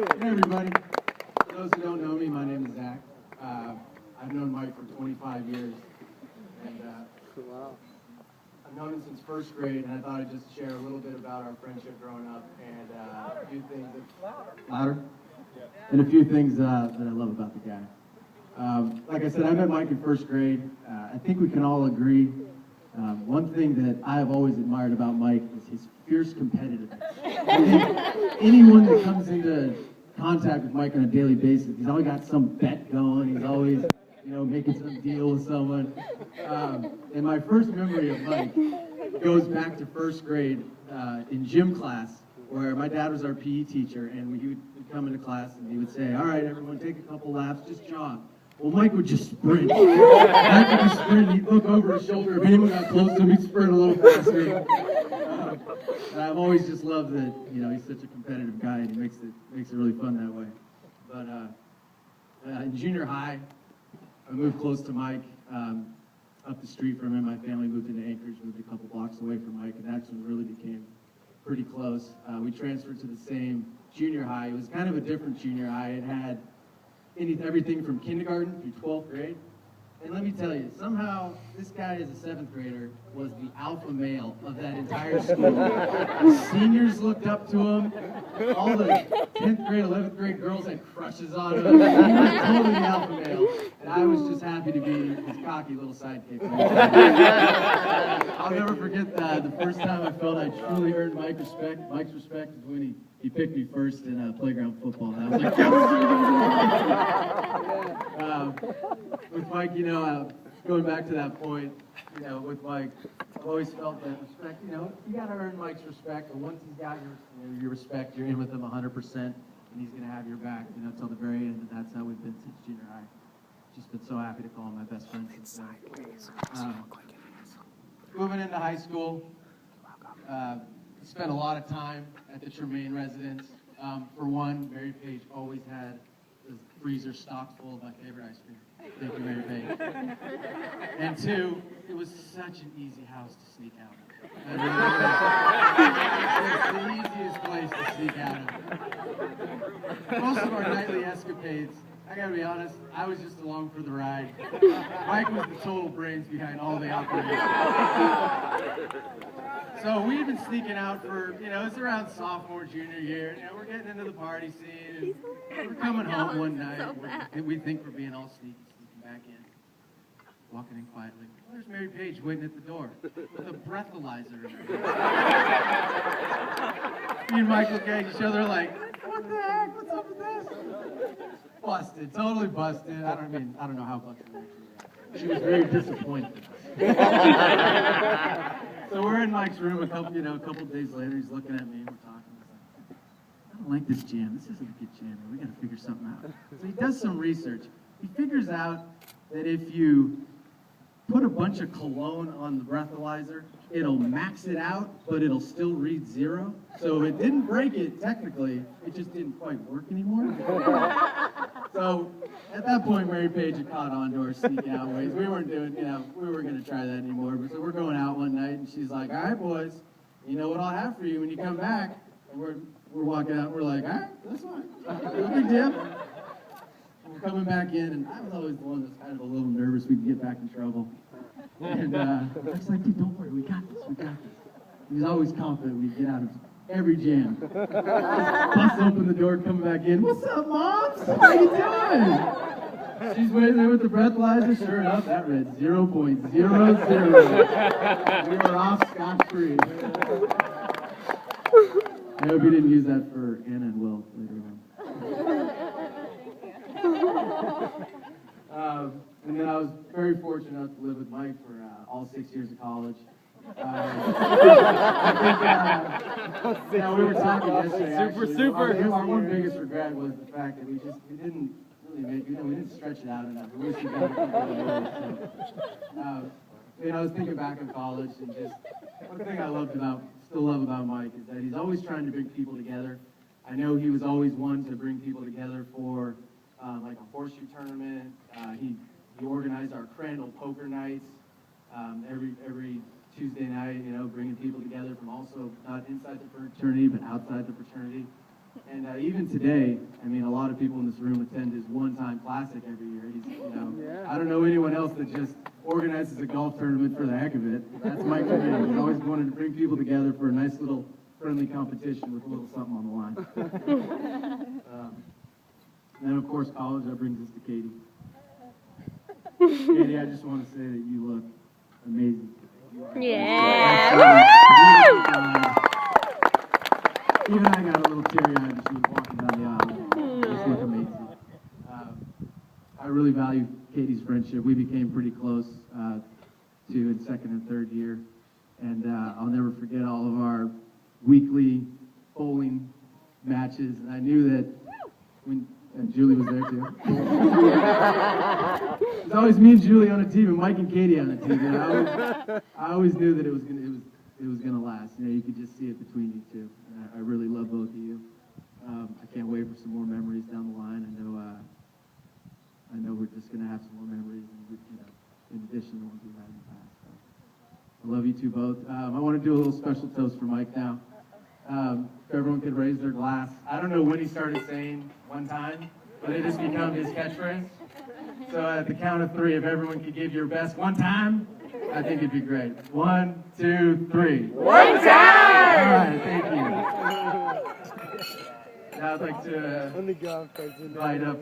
Hey everybody. For those who don't know me, my name is Zach. I've known Mike for 25 years, and I've known him since first grade, and I thought I'd just share a little bit about our friendship growing up and a few things and a few things that I love about the guy. Like I said, I met Mike in first grade. I think we can all agree. One thing that I've always admired about Mike is his fierce competitiveness. Anyone that comes into contact with Mike on a daily basis, he's always got some bet going. He's always, making some deal with someone. And my first memory of Mike goes back to first grade in gym class, where my dad was our PE teacher, and he would come into class and he would say, "All right, everyone, take a couple laps, just jog." Well, Mike would just sprint. Mike would just sprint. He'd look over his shoulder. If anyone got close to him, he'd sprint a little faster. And I've always just loved that, he's such a competitive guy, and he makes it really fun that way. But in junior high, I moved close to Mike, up the street from him. My family moved into Anchorage, moved a couple blocks away from Mike, and that's when we really became pretty close. We transferred to the same junior high. It was kind of a different junior high. It had everything from kindergarten through 12th grade. And let me tell you, somehow this guy as a 7th grader was the alpha male of that entire school. The seniors looked up to him. All the 10th grade, 11th grade girls had crushes on him. He was totally the alpha male. And I was just happy to be his cocky little sidekick. I'll never forget the first time I felt I truly earned Mike's respect was when he picked me first in playground football. And I was like, with Mike, going back to that point, with Mike, I've always felt that respect, you got to earn Mike's respect, but once he's got your respect, you're in with him 100%, and he's going to have your back, till the very end, and that's how we've been since junior high. Just been so happy to call him my best friend since then. Moving into high school, spent a lot of time at the Tremaine residence. For one, Mary Page always had the freezer stocked full of my favorite ice cream. Thank you, Mary Page. And two, it was such an easy house to sneak out of. It's the easiest place to sneak out of. Most of our nightly escapades, I gotta be honest, I was just along for the ride. Mike was the total brains behind all the operations. So we've been sneaking out for, it's around sophomore, junior year. We're getting into the party scene, and we're coming home one night, and we think we're being all sneaking back in, walking in quietly. Well, there's Mary Page waiting at the door with a breathalyzer in her hand. Me and Mike look at each other like, what the heck? What's up with this? Busted, totally busted. I don't know how busted she was very disappointed. So we're in Mike's room a couple days later. He's looking at me and we're talking. He's like, I don't like this jam. This isn't a good jam. We got to figure something out. So he does some research. He figures out that if you put a bunch of cologne on the breathalyzer, it'll max it out, but it'll still read 0. So it didn't break it technically. It just didn't quite work anymore. So at that point, Mary Page had caught on to our sneak out ways. We weren't doing, we weren't going to try that anymore. But so we're going out one night, and she's like, "All right, boys, you know what I'll have for you when you come back?" And we're walking out, and we're like, "All right, that's fine. No big deal." And we're coming back in, and I was always the one that's kind of a little nervous we'd get back in trouble. And I was like, "Dude, don't worry, we got this. He was always confident we'd get out of every jam. Bust open the door, coming back in. "What's up, Moms? How you doing?" She's waiting there with the breathalyzer. Sure enough, that read 0.00. We were off scot-free. I hope you didn't use that for Anna and Will later on. And then I was very fortunate enough to live with Mike for all 6 years of college. I think, we were talking yesterday. Super. Our one biggest regret was the fact that we didn't really make, we didn't stretch it out enough. We wish we did. I was thinking back in college, and just one thing I still love about Mike is that he's always trying to bring people together. I know he was always one to bring people together for like a horseshoe tournament. He organized our Crandall poker nights every Tuesday night, bringing people together from also not inside the fraternity but outside the fraternity. And even today, I mean, a lot of people in this room attend his one-time classic every year. He's, I don't know anyone else that just organizes a golf tournament for the heck of it. That's Mike Kennedy. He's always wanted to bring people together for a nice little friendly competition with a little something on the line. And then, of course, college, that brings us to Katie. Katie, I just want to say that you look amazing. Yeah. Even I got a little teary-eyed as she was walking down the aisle. You just look amazing. I really value Katie's friendship. We became pretty close in second and third year. And I'll never forget all of our weekly bowling matches. And I knew that when Julie was there too. It's always me and Julie on a team, and Mike and Katie on a team. And I always knew that it was gonna last. You could just see it between you two. And I really love both of you. I can't wait for some more memories down the line. I know we're just gonna have some more memories, and in addition to the ones we've had in the past. So I love you two both. I want to do a little special toast for Mike now. If everyone could raise their glass. I don't know when he started saying one time, but it has become his catchphrase. So at the count of 3, if everyone could give your best one time, I think it'd be great. 1, 2, 3. One time! All right, thank you. Now I'd like to invite up